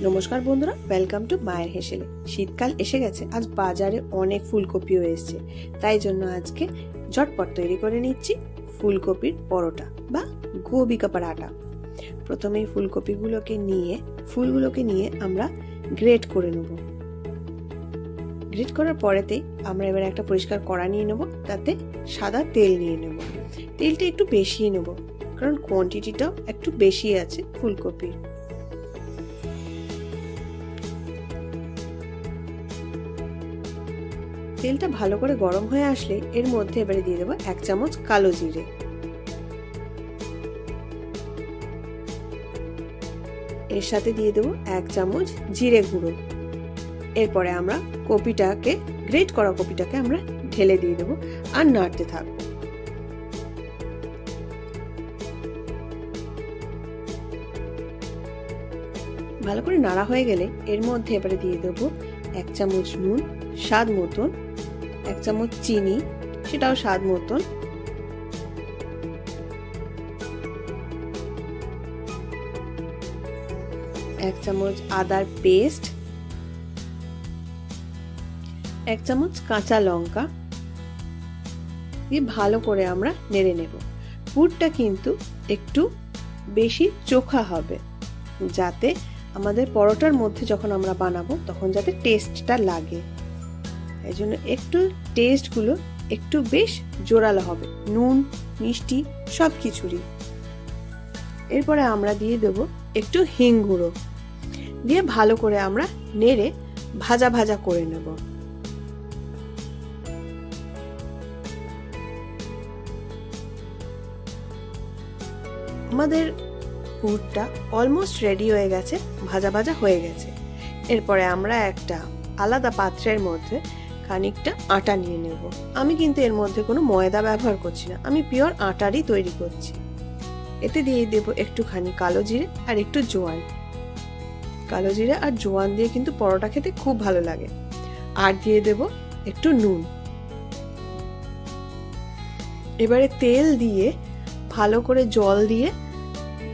নমস্কার বন্ধুরা, welcome to মায়ের হেসেলে। শীতকাল এসে গেছে, আজ বাজারে অনেক ফুলকপিও এসছে, তাই জন্য আজকে ঝটপট তৈরি করে নিচ্ছি ফুলকপির পরোটা বা গোবি का पराठा। প্রথমে ফুলগুলোকে নিয়ে আমরা গ্রেট করে নেব। গ্রেট করার পরেতেই আমরা এবার একটা পরিষ্কার কড়া নিয়ে নেব, তাতে সাদা তেল নিয়ে নেব। তেলটা একটু বেশি নেব, কারণ কোয়ান্টিটিটাও একটু বেশি আছে ফুলকপির। তেলটা ভালো করে গরম হয়ে আসলে এর মধ্যে এবারে দিয়ে দেবো 1 চামচ কালো জিরে, এর সাথে দিয়ে দেবো 1 চামচ জিরে গুঁড়ো। এরপরে আমরা গ্রেট করা কপিটাকে আমরা ঢেলে দিয়ে দেবো আর নাড়তে থাকবো। ভালো করে নাড়া হয়ে গেলে এর মধ্যে এবারে দিয়ে দেবো 1 চামচ নুন স্বাদ মতন, 1 চামচ চিনি সেটাও স্বাদ মতন, 1 চামচ আদার পেস্ট, 1 চামচ কাঁচা লঙ্কা দিয়ে ভালো করে আমরা নেড়ে নেব। পুরটা কিন্তু একটু বেশি চোখা হবে, যাতে আমাদের পরোটার মধ্যে যখন আমরা বানাবো তখন যাতে টেস্টটা লাগে। এই জন্য একটু টেস্টগুলো একটু বেশ জোরালো হবে, নুন মিষ্টি সব কিছুরই। এরপরে আমরা দিয়ে দেবো একটু হিং গুঁড়ো, দিয়ে ভালো করে আমরা নেড়ে ভাজা ভাজা করে নেব। আমাদের পুরটা অলমোস্ট রেডি হয়ে গেছে, ভাজা ভাজা হয়ে গেছে। এরপরে আমরা একটা আলাদা পাত্রের মধ্যে খানিকটা আটা নিয়ে নেব। আমি কিন্তু এর মধ্যে কোনো ময়দা ব্যবহার করছি না, আমি পিওর আটারই তৈরি করছি। এতে দিয়ে দেব একটুখানি কালো জিরে আর একটু জোয়ান। কালো জিরে আর জোয়ান দিয়ে কিন্তু পরোটা খেতে খুব ভালো লাগে। আর দিয়ে দেব একটু নুন। এবারে তেল দিয়ে ভালো করে জল দিয়ে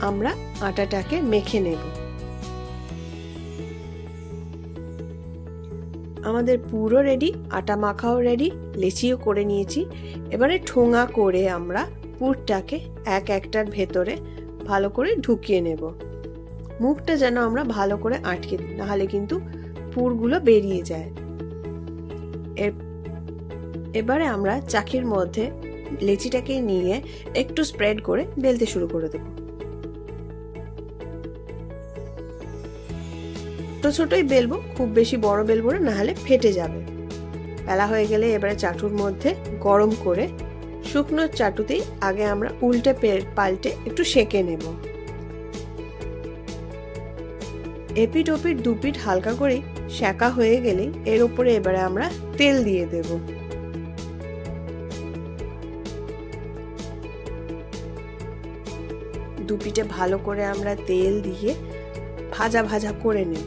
আমরা আটাটাকে মেখে নেব। আমাদের পুরো রেডি, আটা মাখাও রেডি, লেচিও করে নিয়েছি। এবারে ঠোঙা করে আমরা পুরটাকে একটার ভেতরে ভালো করে ঢুকিয়ে নেব। মুখটা যেন আমরা ভালো করে আটকে দিই, নাহলে কিন্তু পুরগুলো বেরিয়ে যায়। এবারে আমরা চাকির মধ্যে লেচিটাকে নিয়ে একটু স্প্রেড করে বেলতে শুরু করে দেব। ছোট ছোটই বেলবো, খুব বেশি বড় বেলবো না, নাহলে ফেটে যাবে। বেলা হয়ে গেলে এবারে চাটুর মধ্যে গরম করে শুকনো চাটুতেই আগে আমরা উল্টে পাল্টে একটু সেঁকে নেব। এপিট ওপিট দুপিট হালকা করে সেঁকা হয়ে গেলে এর উপরে এবারে আমরা তেল দিয়ে দেব। দুপিটে ভালো করে আমরা তেল দিয়ে ভাজা ভাজা করে নেব।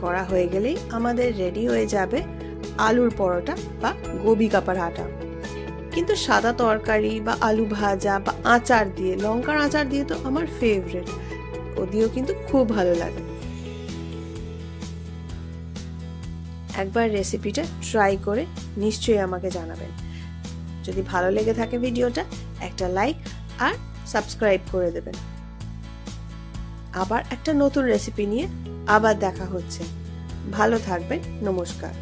করা হয়ে গেলেই আমাদের রেডি হয়ে যাবে আলুর পরোটা বা গোবি का पराठा। কিন্তু সাদা তরকারি বা আলু ভাজা বা আচার দিয়ে, লঙ্কার আচার দিয়ে তো আমার ফেভারিট, ওদিও কিন্তু খুব ভালো লাগে। একবার রেসিপিটা ট্রাই করে নিশ্চয়ই আমাকে জানাবেন। যদি ভালো লেগে থাকে ভিডিওটা, একটা লাইক আর সাবস্ক্রাইব করে দেবেন। আবার একটা নতুন রেসিপি নিয়ে আবার দেখা হচ্ছে। ভালো থাকবেন, নমস্কার।